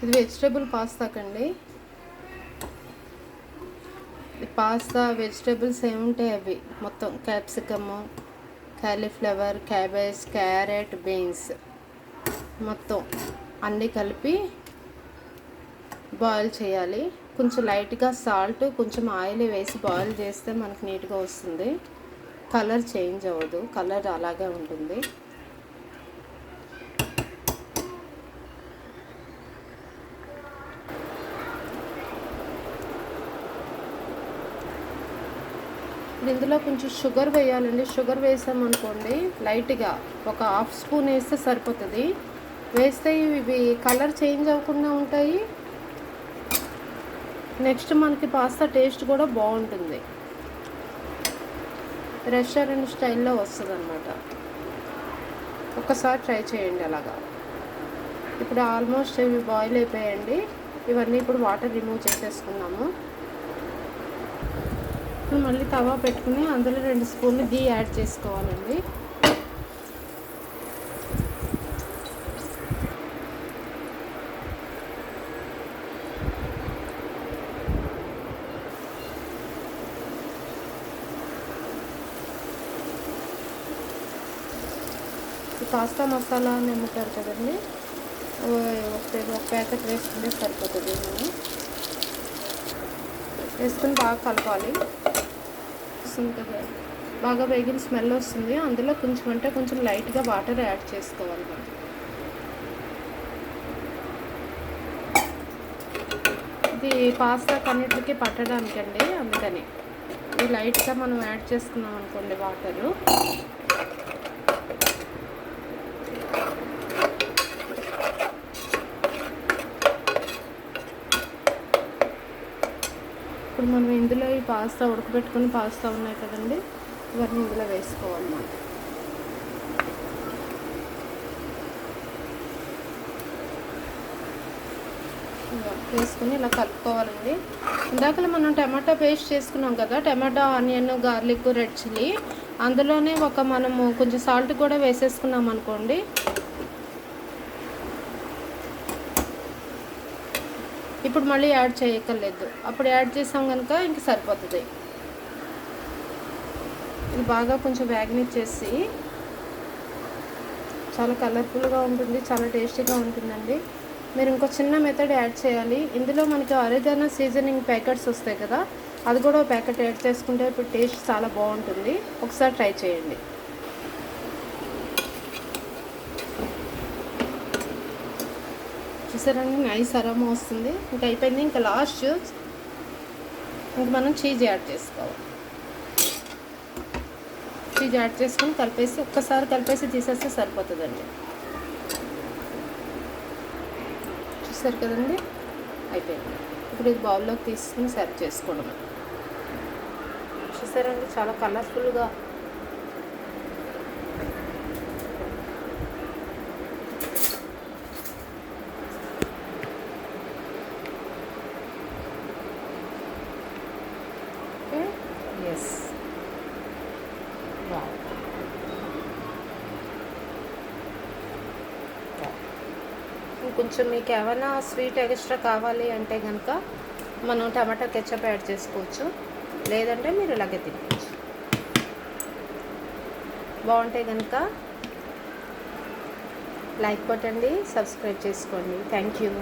ఇది vegetable పాస్తాకండి. Pasta vegetables ఏముంటాయి అవి మొత్తం capsicum, cauliflower, cabbage, carrot, beans మొత్తం అన్నీ కలిపి బాయిల్ చేయాలి. కొంచెం లైట్గా సాల్ట్, కొంచెం ఆయిల్ వేసి బాయిల్ చేస్తే మనకు నీట్గా వస్తుంది. కలర్ చేంజ్ అవ్వదు, కలర్ అలాగే ఉంటుంది. ఇందులో కొంచెం షుగర్ వేయాలండి. షుగర్ వేసామనుకోండి లైట్గా ఒక హాఫ్ స్పూన్ వేస్తే సరిపోతుంది. వేస్తే ఇవి కలర్ చేంజ్ అవ్వకుండా ఉంటాయి. నెక్స్ట్ మనకి పాస్తా టేస్ట్ కూడా బాగుంటుంది. రెస్టారెంట్ స్టైల్లో వస్తుంది అన్నమాట. ఒక్కసారి ట్రై చేయండి అలాగా. ఇప్పుడు ఆల్మోస్ట్ ఇవి బాయిల్ అయిపోయాయండి. ఇవన్నీ ఇప్పుడు వాటర్ రిమూవ్ చేసేసుకున్నాము. ఇప్పుడు మళ్ళీ తవా పెట్టుకుని అందులో 2 స్పూన్లు గీ యాడ్ చేసుకోవాలండి. పాస్తా మసాలా అని అమ్ముతారు కదండి, ఒక ప్యాకెట్ వేసుకుంటే సరిపోతుంది. మనం వేసుకుని బాగా కలపాలి. వస్తుంది కదా, బాగా వేగిన స్మెల్ వస్తుంది. అందులో కొంచెం అంటే కొంచెం లైట్గా వాటర్ యాడ్ చేసుకోవాలి మనం. ఇది పాస్తా కన్నిటికి పట్టడానికండి, అందుకని ఇది లైట్గా మనం యాడ్ చేసుకున్నాం అనుకోండి వాటరు. ఇప్పుడు మనం ఇందులో ఈ పాస్తా ఉడకబెట్టుకుని పాస్తా ఉన్నాయి కదండి, ఇవన్నీ ఇందులో వేసుకోవాలన్నమాట. వేసుకుని ఇలా కలుపుకోవాలండి. ఇందాక మనం టమాటా పేస్ట్ చేసుకున్నాం కదా, టమాటా, ఆనియన్, గార్లిక్, రెడ్ చిల్లీ, అందులోనే మనము కొంచెం సాల్ట్ కూడా వేసేసుకున్నాం అనుకోండి. ఇప్పుడు మళ్ళీ యాడ్ చేయక్కర్లేదు, అప్పుడు యాడ్ చేసాం కనుక ఇంక సరిపోతుంది. ఇది బాగా కొంచెం వేగనిచ్చేసి చాలా కలర్ఫుల్గా ఉంటుంది, చాలా టేస్టీగా ఉంటుందండి. మీరు ఇంకో చిన్న మెథడ్ యాడ్ చేయాలి. ఇందులో మనకి ఆరిగానో సీజనింగ్ ప్యాకెట్స్ వస్తాయి కదా, అది కూడా ఒక ప్యాకెట్ యాడ్ చేసుకుంటే ఇప్పుడు టేస్ట్ చాలా బాగుంటుంది. ఒకసారి ట్రై చేయండి. చూసారండి, నైస్ అరోమా వస్తుంది. ఇంకా అయిపోయింది. ఇంకా లాస్ట్ ఇంక మనం చీజ్ యాడ్ చేసుకోవాలి. చీజ్ యాడ్ చేసుకొని కలిపేసి ఒక్కసారి కలిపేసి తీసేస్తే సరిపోతుందండి. చూసారు కదండి, అయిపోయింది. ఇప్పుడు ఇది బౌల్లోకి తీసుకుని సర్వ్ చేసుకోవడం. చూసారండి, చాలా కలర్ఫుల్గా ఎస్ కొంచెం మీకు ఏమైనా స్వీట్ ఎక్స్ట్రా కావాలి అంటే కనుక మనం టమాటా కెచప్ యాడ్ చేసుకోవచ్చు, లేదంటే మీరు ఇలాగే తినవచ్చు. బాగుంటే కనుక లైక్ కొట్టండి, సబ్స్క్రైబ్ చేసుకోండి. Thank you.